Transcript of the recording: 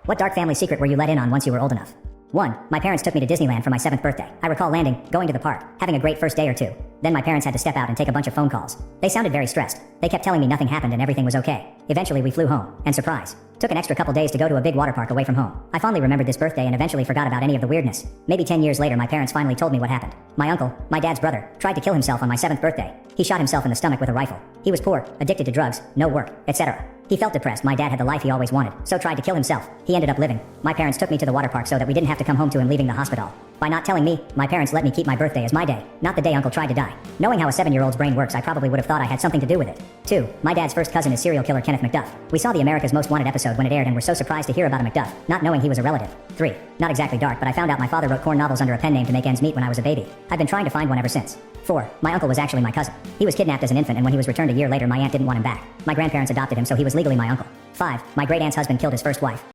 What dark family secret were you let in on once you were old enough? 1. My parents took me to Disneyland for my 7th birthday. I recall landing, going to the park, having a great first day or two. Then my parents had to step out and take a bunch of phone calls. They sounded very stressed. They kept telling me nothing happened and everything was okay. Eventually we flew home, and surprise, took an extra couple days to go to a big water park away from home. I fondly remembered this birthday and eventually forgot about any of the weirdness. Maybe 10 years later my parents finally told me what happened. My uncle, my dad's brother, tried to kill himself on my 7th birthday. He shot himself in the stomach with a rifle. He was poor, addicted to drugs, no work, etc. He felt depressed. My dad had the life he always wanted, so tried to kill himself. He ended up living. My parents took me to the water park so that we didn't have to come home to him leaving the hospital. By not telling me, my parents let me keep my birthday as my day, not the day uncle tried to die. Knowing how a 7-year-old's brain works, I probably would have thought I had something to do with it. 2. My dad's first cousin is serial killer Kenneth McDuff. We saw the America's Most Wanted episode when it aired and were so surprised to hear about a McDuff, not knowing he was a relative. 3. Not exactly dark, but I found out my father wrote porn novels under a pen name to make ends meet when I was a baby. I've been trying to find one ever since. 4. My uncle was actually my cousin. He was kidnapped as an infant, and when he was returned a year later, my aunt didn't want him back. My grandparents adopted him, so he was legally my uncle. 5. My great aunt's husband killed his first wife.